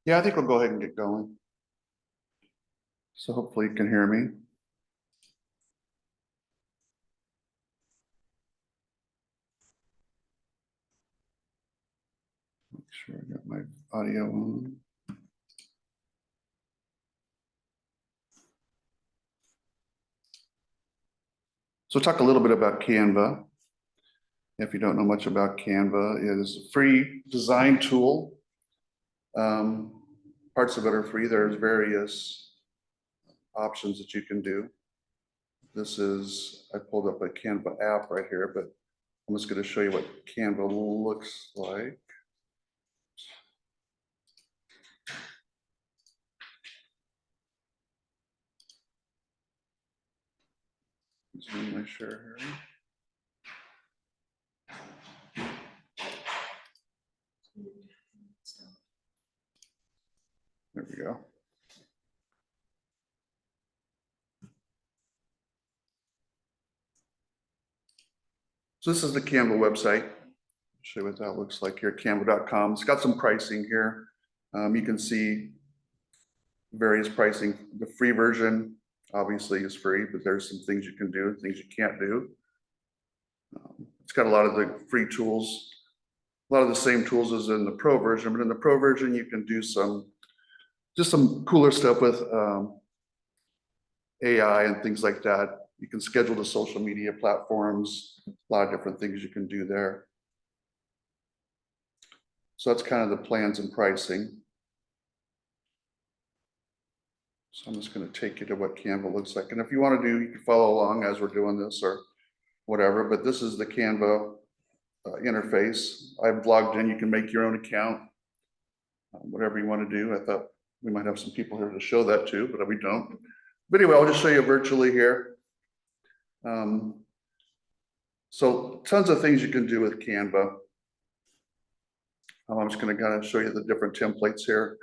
Yeah, I think we'll go ahead and get going. So hopefully you can hear me. Make sure I got my audio on. So talk a little bit about Canva. If you don't know much about Canva, it is a free design tool. Parts of it are free. There's various options that you can do. This is, I pulled up a Canva app right here, but I'm just going to show you what Canva looks like. Zoom my share here. There we go. So this is the Canva website. I'll show you what that looks like here, canva.com. It's got some pricing here. You can see various pricing. The free version obviously is free, but there's some things you can do, things you can't do. It's got a lot of the free tools, a lot of the same tools as in the pro version, but in the pro version, you can do just some cooler stuff with AI and things like that. You can schedule the social media platforms, a lot of different things you can do there. So that's kind of the plans and pricing. So I'm just going to take you to what Canva looks like. And if you want to do, you can follow along as we're doing this or whatever, but this is the Canva interface. I've logged in. You can make your own account, whatever you want to do. I thought we might have some people here to show that to, but we don't. But anyway, I'll just show you virtually here. So tons of things you can do with Canva. I'm just going to kind of show you the different templates here.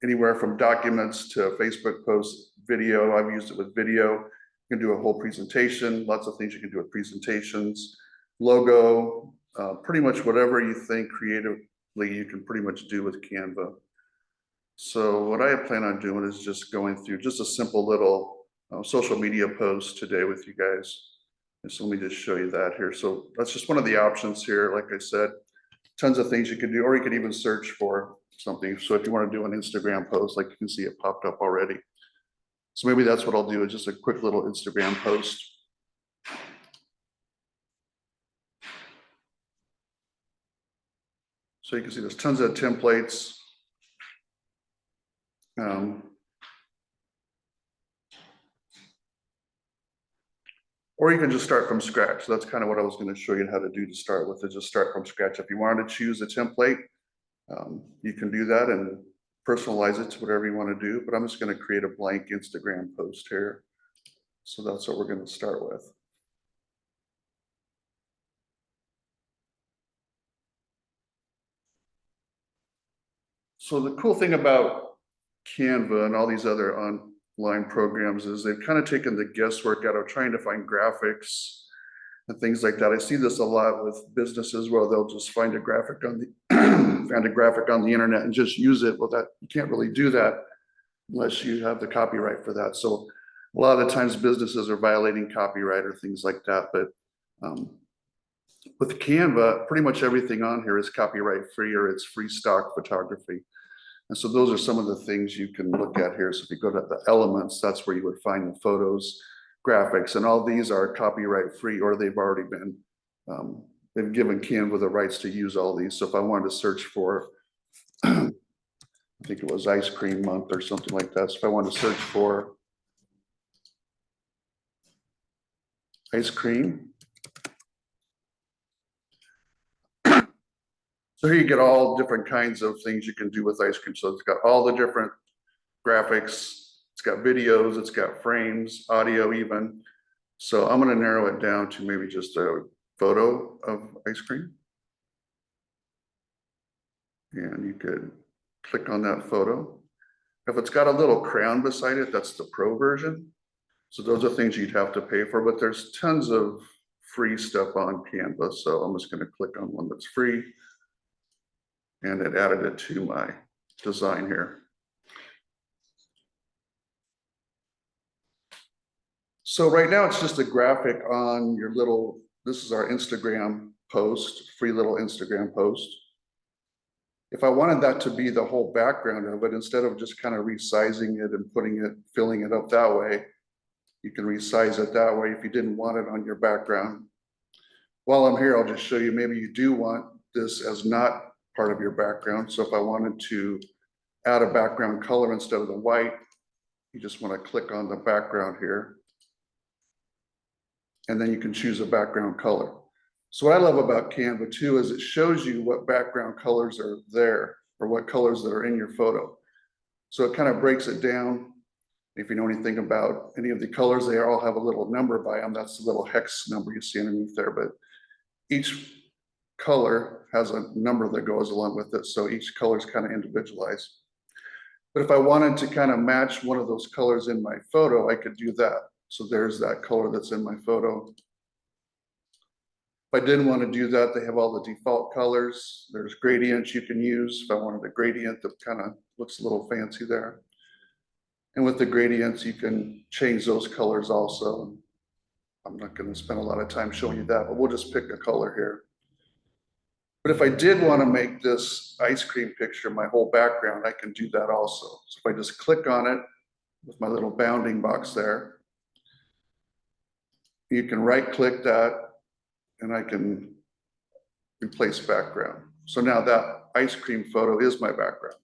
Anywhere from documents to Facebook posts, video. I've used it with video. You can do a whole presentation. Lots of things you can do with presentations. Logo, pretty much whatever you think creatively you can pretty much do with Canva. So what I plan on doing is just going through just a simple little social media post today with you guys. And so let me just show you that here. So that's just one of the options here. Like I said, tons of things you can do, or you can even search for something. So if you want to do an Instagram post, like you can see it popped up already. So maybe that's what I'll do, is just a quick little Instagram post. So you can see there's tons of templates. Or you can just start from scratch. So that's kind of what I was going to show you how to do to start with, is just start from scratch. If you wanted to choose a template, you can do that and personalize it to whatever you want to do. But I'm just going to create a blank Instagram post here. So that's what we're going to start with. So the cool thing about Canva and all these other online programs is they've kind of taken the guesswork out of trying to find graphics and things like that. I see this a lot with businesses where they'll just find a graphic on the find a graphic on the internet and just use it. Well, that you can't really do that unless you have the copyright for that. So a lot of the times businesses are violating copyright or things like that. But with Canva, pretty much everything on here is copyright free, or it's free stock photography. And so those are some of the things you can look at here. So if you go to the elements, that's where you would find the photos, graphics, and all these are copyright free, or they've already been, they've given Canva the rights to use all these. So if I wanted to search for, I think it was ice cream month or something like that. So if I wanted to search for ice cream, so here you get all different kinds of things you can do with ice cream. So it's got all the different graphics, it's got videos, it's got frames, audio even. So I'm going to narrow it down to maybe just a photo of ice cream. And you could click on that photo. If it's got a little crown beside it, that's the pro version. So those are things you'd have to pay for, but there's tons of free stuff on Canva. So I'm just going to click on one that's free. and it added it to my design here. So right now it's just a graphic on your little, this is our Instagram post, free little Instagram post. If I wanted that to be the whole background of it, instead of just kind of resizing it and filling it up that way, you can resize it that way if you didn't want it on your background. While I'm here, I'll just show you, maybe you do want this as not part of your background. So if I wanted to add a background color instead of the white, you just want to click on the background here. And then you can choose a background color. So what I love about Canva too is it shows you what background colors are there or what colors that are in your photo. So it kind of breaks it down. If you know anything about any of the colors, they all have a little number by them. That's the little hex number you see underneath there. But each color has a number that goes along with it. So each color is kind of individualized. But if I wanted to kind of match one of those colors in my photo, I could do that. So there's that color that's in my photo. If I didn't want to do that, they have all the default colors. There's gradients you can use. If I wanted a gradient that kind of looks a little fancy there. And with the gradients, you can change those colors also. I'm not going to spend a lot of time showing you that, but we'll just pick a color here. But if I did want to make this ice cream picture my whole background, I can do that also. So if I just click on it with my little bounding box there, you can right click that and I can replace background. So now that ice cream photo is my background.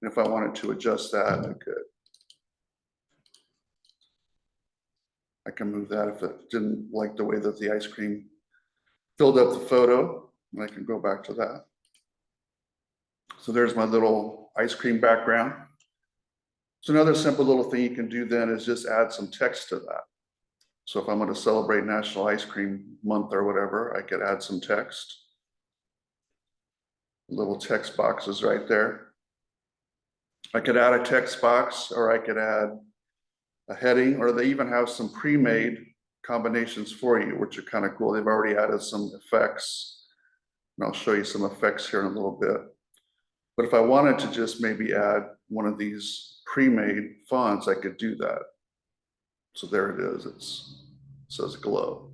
And if I wanted to adjust that, I could. I can move that if it didn't like the way that the ice cream filled up the photo, and I can go back to that. So there's my little ice cream background. So another simple little thing you can do then is just add some text to that. So if I'm going to celebrate National Ice Cream Month or whatever, I could add some text. Little text boxes right there. I could add a text box, or I could add a heading, or they even have some pre-made combinations for you, which are kind of cool. They've already added some effects, and I'll show you some effects here in a little bit. But if I wanted to just maybe add one of these pre-made fonts, I could do that. So there it is. It says glow.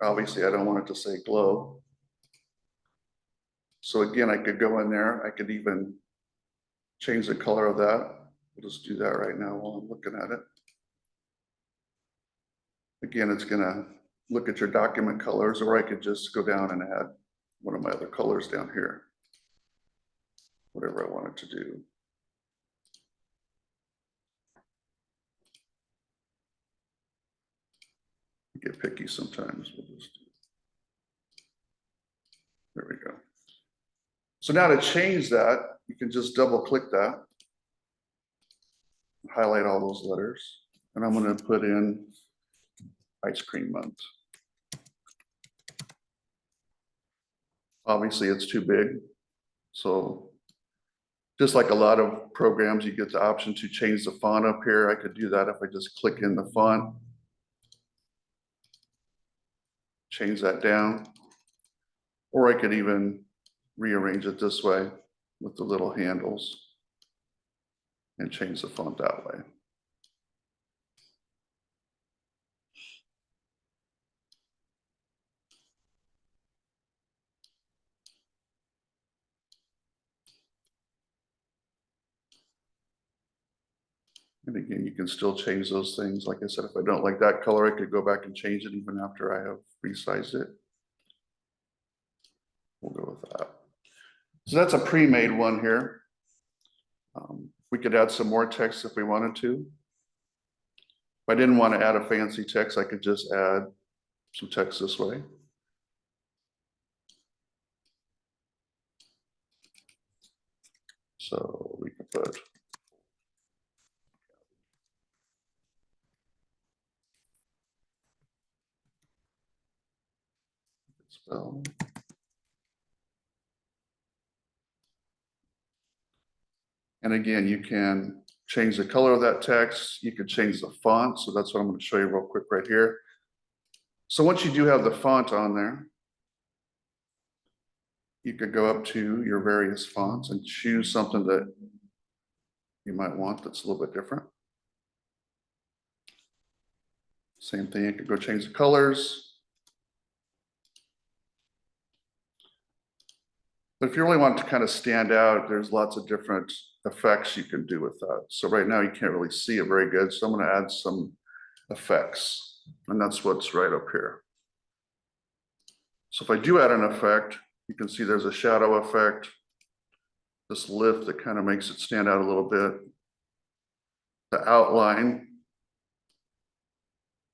Obviously, I don't want it to say glow. So again, I could go in there. I could even change the color of that. We'll just do that right now while I'm looking at it. Again, it's going to look at your document colors, or I could just go down and add one of my other colors down here. Whatever I wanted to do. I get picky sometimes. We'll just do. There we go. So now to change that, you can just double click that. Highlight all those letters. And I'm going to put in ice cream month. Obviously, it's too big. So just like a lot of programs, you get the option to change the font up here. I could do that if I just click in the font. Change that down. Or I could even rearrange it this way with the little handles and change the font that way. And again, you can still change those things. Like I said, if I don't like that color, I could go back and change it even after I have resized it. We'll go with that. So that's a pre-made one here. We could add some more text if we wanted to. If I didn't want to add a fancy text, I could just add some text this way. So we can put spell. And again, you can change the color of that text. You could change the font. So that's what I'm going to show you real quick right here. So once you do have the font on there, you could go up to your various fonts and choose something that you might want that's a little bit different. Same thing, you could go change the colors. But if you really want to kind of stand out, there's lots of different effects you can do with that. So right now you can't really see it very good. So I'm going to add some effects, and that's what's right up here. So if I do add an effect, you can see there's a shadow effect, this lift that kind of makes it stand out a little bit, the outline.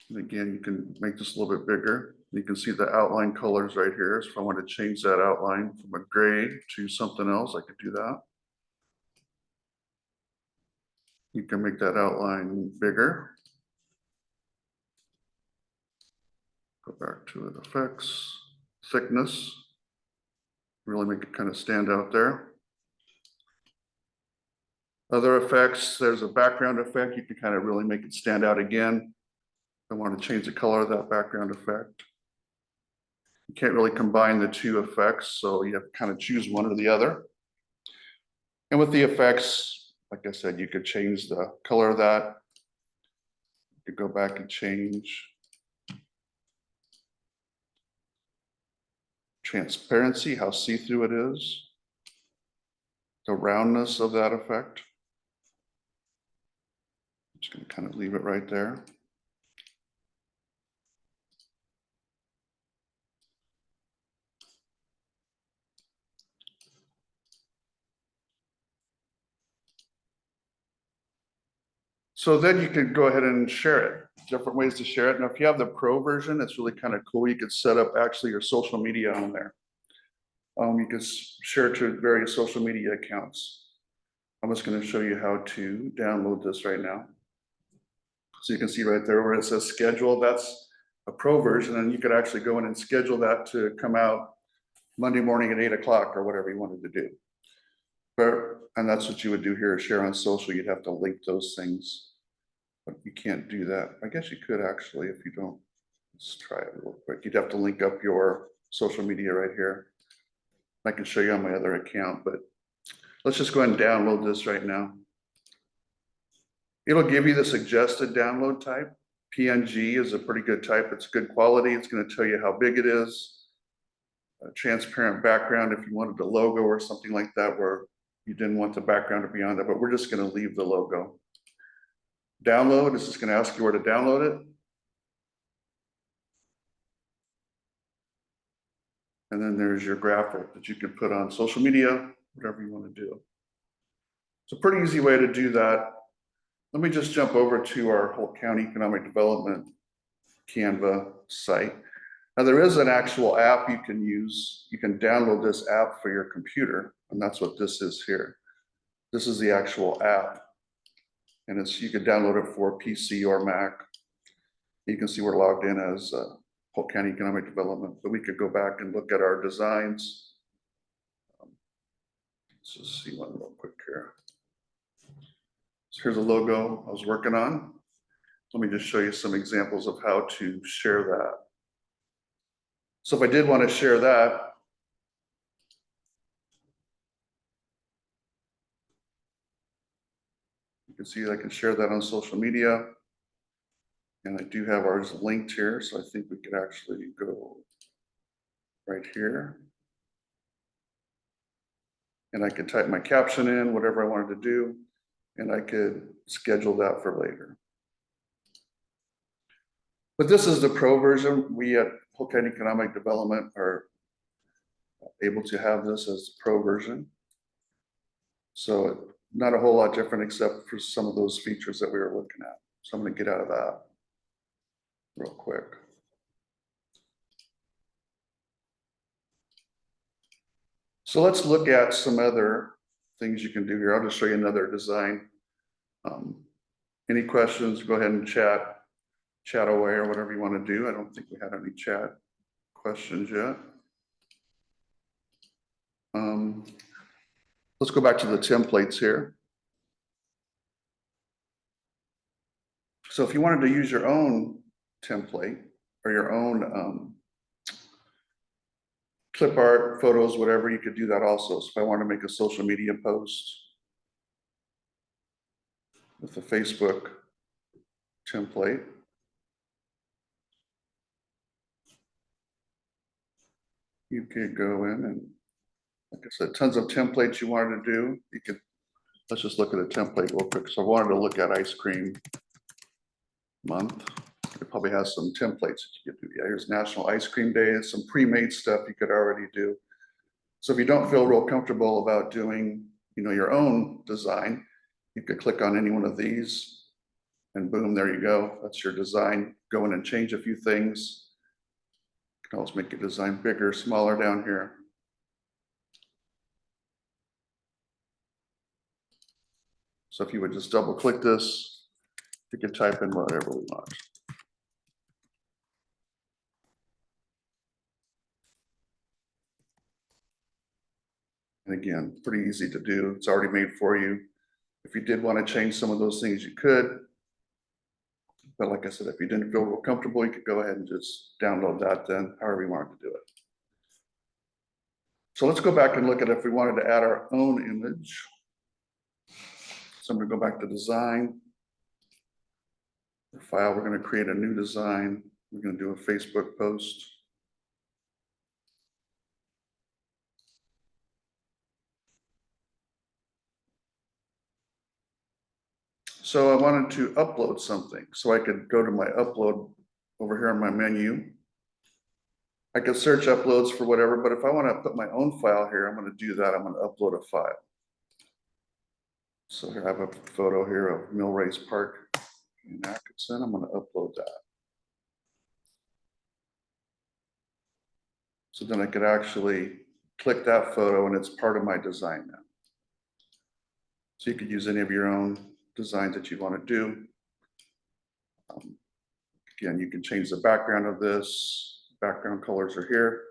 And again, you can make this a little bit bigger. You can see the outline colors right here. So if I want to change that outline from a gray to something else, I could do that. You can make that outline bigger. Go back to it, effects, thickness. Really make it kind of stand out there. Other effects, there's a background effect. You can kind of really make it stand out again. I want to change the color of that background effect. You can't really combine the two effects, so you have to kind of choose one or the other. And with the effects, like I said, you could change the color of that. You could go back and change transparency, how see-through it is, the roundness of that effect. I'm just going to kind of leave it right there. So then you can go ahead and share it. Different ways to share it. Now, if you have the pro version, it's really kind of cool. You could set up actually your social media on there. You can share it to various social media accounts. I'm just going to show you how to download this right now. So you can see right there where it says schedule, that's a pro version, and you could actually go in and schedule that to come out Monday morning at 8 o'clock or whatever you wanted to do. And that's what you would do here, share on social. You'd have to link those things, but you can't do that. I guess you could actually, if you don't. Let's try it real quick. You'd have to link up your social media right here. I can show you on my other account, but let's just go ahead and download this right now. It'll give you the suggested download type. PNG is a pretty good type. It's good quality. It's going to tell you how big it is. A transparent background if you wanted a logo or something like that where you didn't want the background to be on there, but we're just going to leave the logo. Download is just going to ask you where to download it. And then there's your graphic that you can put on social media, whatever you want to do. It's a pretty easy way to do that. Let me just jump over to our Holt County Economic Development Canva site. Now there is an actual app you can use. You can download this app for your computer, and that's what this is here. This is the actual app, and you can download it for PC or Mac. You can see we're logged in as Holt County Economic Development, but we could go back and look at our designs. Let's just see one real quick here. So here's a logo I was working on. Let me just show you some examples of how to share that. So if I did want to share that, you can see I can share that on social media. And I do have ours linked here, so I think we could actually go right here. And I could type my caption in, whatever I wanted to do, and I could schedule that for later. But this is the pro version. We at Holt County Economic Development are able to have this as the pro version. So not a whole lot different except for some of those features that we were looking at. So I'm going to get out of that real quick. So let's look at some other things you can do here. I'll just show you another design. Any questions, go ahead and chat away or whatever you want to do. I don't think we had any chat questions yet. Let's go back to the templates here. So if you wanted to use your own template or your own clip art, photos, whatever, you could do that also. So if I want to make a social media post with the Facebook template, you could go in and, like I said, tons of templates you wanted to do. You could, let's just look at a template real quick. So I wanted to look at ice cream month. It probably has some templates that you could do. Yeah, here's National Ice Cream Day. Some pre-made stuff you could already do. So if you don't feel real comfortable about doing, your own design, you could click on any one of these and boom, there you go. That's your design. Go in and change a few things. You can always make your design bigger, smaller down here. So if you would just double click this, you can type in whatever we want. And again, pretty easy to do. It's already made for you. If you did want to change some of those things, you could. But like I said, if you didn't feel real comfortable, you could go ahead and just download that then, however you wanted to do it. So let's go back and look at if we wanted to add our own image. So I'm going to go back to design. The file, we're going to create a new design. We're going to do a Facebook post. So I wanted to upload something. So I could go to my upload over here on my menu. I could search uploads for whatever, but if I want to put my own file here, I'm going to do that. I'm going to upload a file. So here I have a photo here of Millrace Park in Atkinson. I'm going to upload that. So then I could actually click that photo and it's part of my design now. So you could use any of your own designs that you want to do. Again, you can change the background of this. Background colors are here.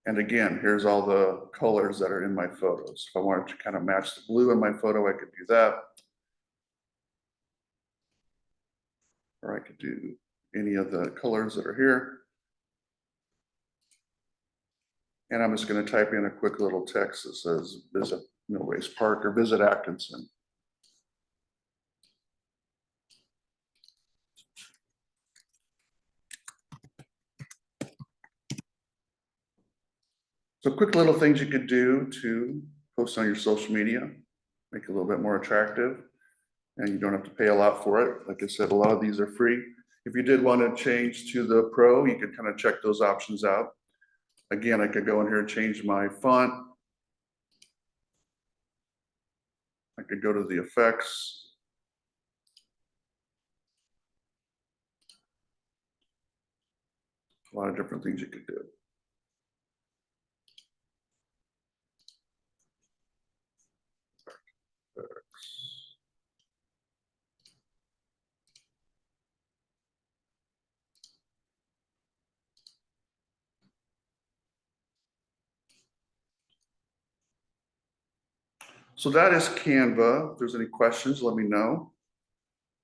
And again, here's all the colors that are in my photos. If I wanted to kind of match the blue in my photo, I could do that. Or I could do any of the colors that are here. And I'm just going to type in a quick little text that says visit Millrace Park or visit Atkinson. So quick little things you could do to post on your social media, make it a little bit more attractive, and you don't have to pay a lot for it. Like I said, a lot of these are free. If you did want to change to the Pro, you could kind of check those options out. Again, I could go in here and change my font. I could go to the effects. A lot of different things you could do. So that is Canva. If there's any questions, let me know.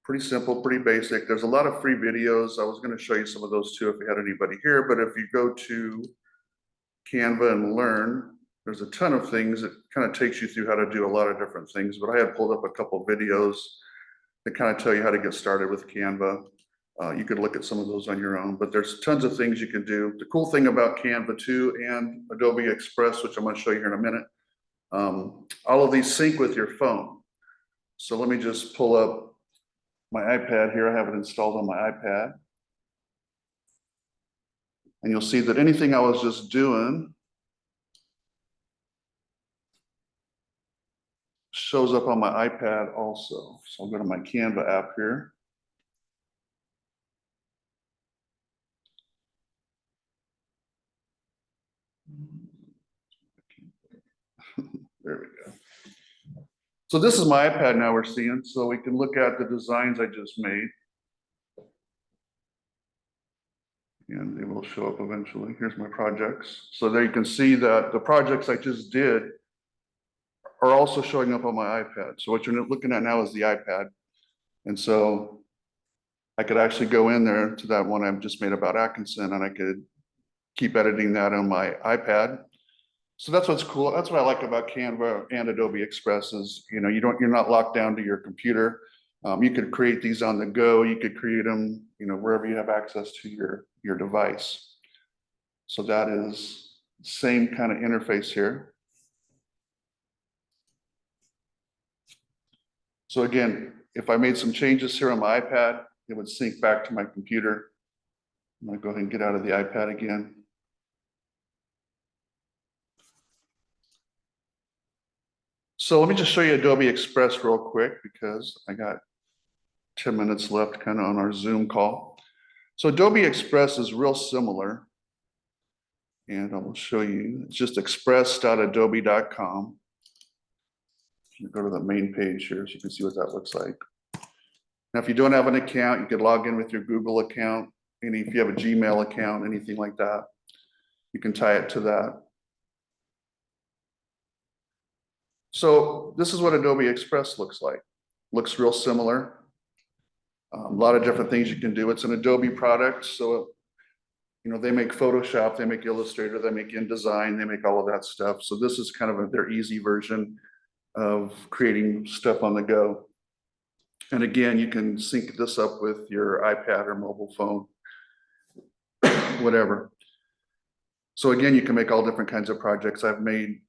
Pretty simple, pretty basic. There's a lot of free videos. I was going to show you some of those too if we had anybody here, but if you go to Canva and learn, there's a ton of things that kind of takes you through how to do a lot of different things, but I had pulled up a couple of videos that kind of tell you how to get started with Canva. You could look at some of those on your own, but there's tons of things you can do. The cool thing about Canva too and Adobe Express, which I'm going to show you here in a minute, all of these sync with your phone. So let me just pull up my iPad here. I have it installed on my iPad. And you'll see that anything I was just doing shows up on my iPad also. So I'll go to my Canva app here. There we go. So this is my iPad now we're seeing, so we can look at the designs I just made. And they will show up eventually. Here's my projects. So there you can see that the projects I just did are also showing up on my iPad. So what you're looking at now is the iPad. And so I could actually go in there to that one I've just made about Atkinson and I could keep editing that on my iPad. So that's what's cool. That's what I like about Canva and Adobe Express is, you know, you're not locked down to your computer. You could create these on the go. You could create them, you know, wherever you have access to your device. So that is same kind of interface here. So again, if I made some changes here on my iPad, it would sync back to my computer. I'm gonna go ahead and get out of the iPad again. So let me just show you Adobe Express real quick because I got 10 minutes left kind of on our Zoom call. So Adobe Express is real similar. And I will show you, it's just express.adobe.com. You go to the main page here so you can see what that looks like. Now, if you don't have an account, you could log in with your Google account. And if you have a Gmail account, anything like that, you can tie it to that. So this is what Adobe Express looks like. Looks real similar. A lot of different things you can do. It's an Adobe product. So, you know, they make Photoshop, they make Illustrator, they make InDesign, they make all of that stuff. So this is kind of their easy version of creating stuff on the go. And again, you can sync this up with your iPad or mobile phone, whatever. So again, you can make all different kinds of projects. I've made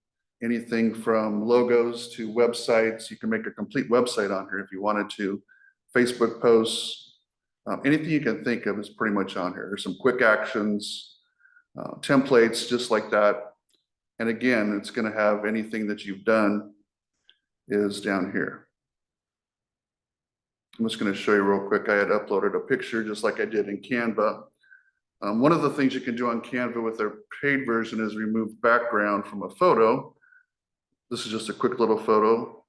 anything from logos to websites. You can make a complete website on here if you wanted to. Facebook posts, anything you can think of is pretty much on here. There's some quick actions, templates, just like that. And again, it's going to have anything that you've done is down here. I'm just going to show you real quick. I had uploaded a picture just like I did in Canva. One of the things you can do on Canva with their paid version is remove background from a photo. This is just a quick little photo.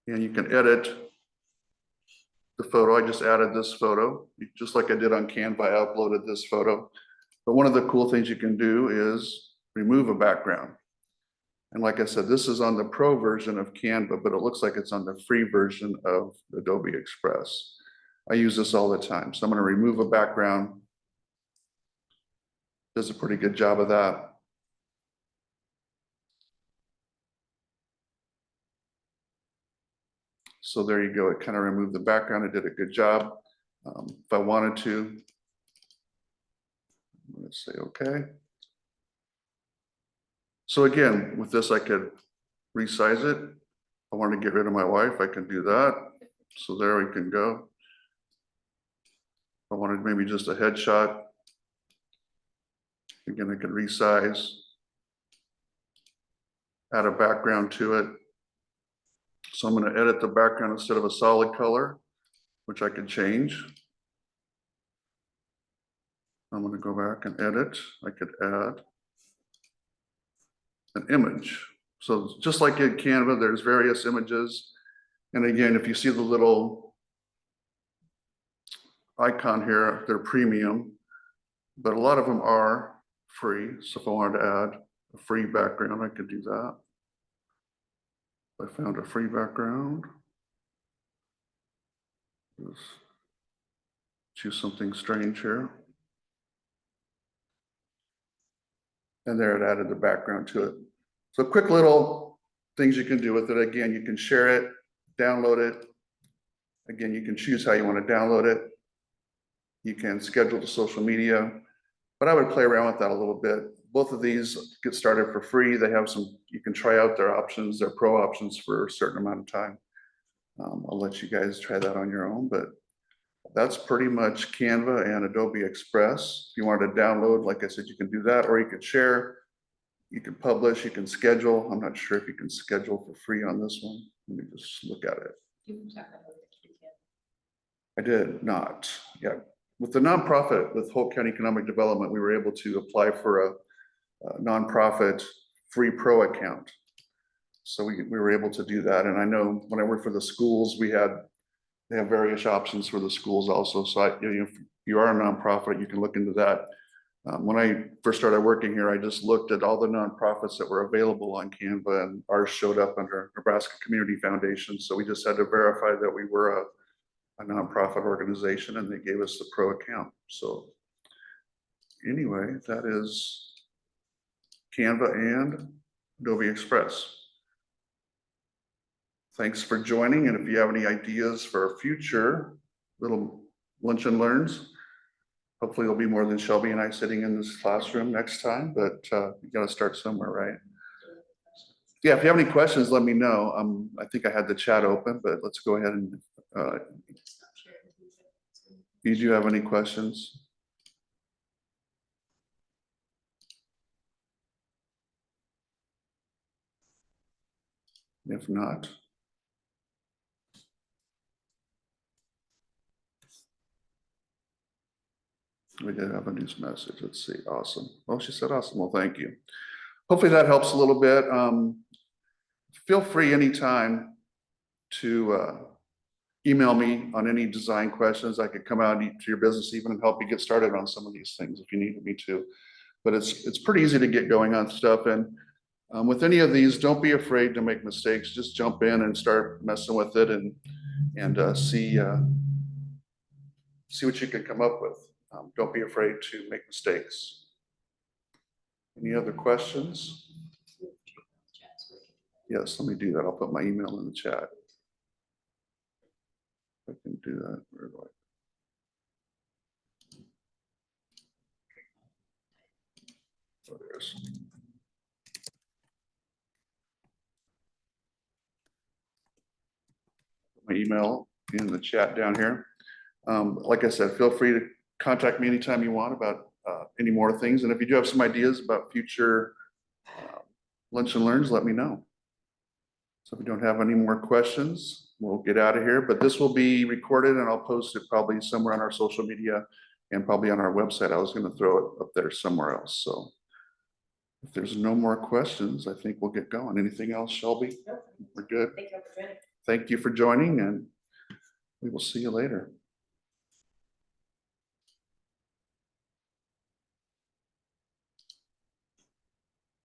And you can edit the photo. I just added this photo, just like I did on Canva. I uploaded this photo. But one of the cool things you can do is remove a background. And like I said, this is on the pro version of Canva, but it looks like it's on the free version of Adobe Express. I use this all the time. So I'm going to remove a background. Does a pretty good job of that. So there you go. It kind of removed the background. It did a good job. If I wanted to, I'm going to say okay. So again, with this, I could resize it. If I want to get rid of my wife, I can do that. So there we can go. If I wanted maybe just a headshot, again, I can resize, add a background to it. So I'm going to edit the background instead of a solid color, which I can change. I'm going to go back and edit. I could add an image. So just like in Canva, there's various images. And again, if you see the little icon here, they're premium, but a lot of them are free. So if I wanted to add a free background, I could do that. I found a free background. Let's choose something strange here. And there it added the background to it. So quick little things you can do with it. Again, you can share it, download it. Again, you can choose how you want to download it. You can schedule the social media, but I would play around with that a little bit. Both of these get started for free. They have some, you can try out their options, their pro options for a certain amount of time. I'll let you guys try that on your own, but that's pretty much Canva and Adobe Express. If you wanted to download, like I said, you can do that, or you could share, you can publish, you can schedule. I'm not sure if you can schedule for free on this one. Let me just look at it. You can check it. I did not, yeah. With the nonprofit, with Holt County Economic Development, we were able to apply for a nonprofit free pro account. So we were able to do that. And I know when I worked for the schools, they have various options for the schools also. So if you are a nonprofit, you can look into that. When I first started working here, I just looked at all the nonprofits that were available on Canva, and ours showed up under Nebraska Community Foundation. So we just had to verify that we were a nonprofit organization, and they gave us the pro account. So anyway, that is Canva and Adobe Express. Thanks for joining, and if you have any ideas for future little lunch and learns, hopefully there'll be more than Shelby and I sitting in this classroom next time, but you gotta start somewhere, right? Yeah, if you have any questions, let me know. I think I had the chat open, but let's go ahead and did you have any questions? If not, we did have a news message. Let's see. Awesome. Oh, she said awesome. Well, thank you. Hopefully that helps a little bit. Feel free anytime to email me on any design questions. I could come out to your business even and help you get started on some of these things if you needed me to. But it's pretty easy to get going on stuff. And with any of these, don't be afraid to make mistakes. Just jump in and start messing with it and see what you can come up with. Don't be afraid to make mistakes. Any other questions? Yes, let me do that. I'll put my email in the chat. I can do that. Where do I? Oh, there's. My email in the chat down here. Like I said, feel free to contact me anytime you want about any more things. And if you do have some ideas about future lunch and learns, let me know. So if we don't have any more questions, we'll get out of here. But this will be recorded and I'll post it probably somewhere on our social media and probably on our website. I was going to throw it up there somewhere else. So if there's no more questions, I think we'll get going. Anything else, Shelby? Nope. We're good. Thank you for joining, and we will see you later.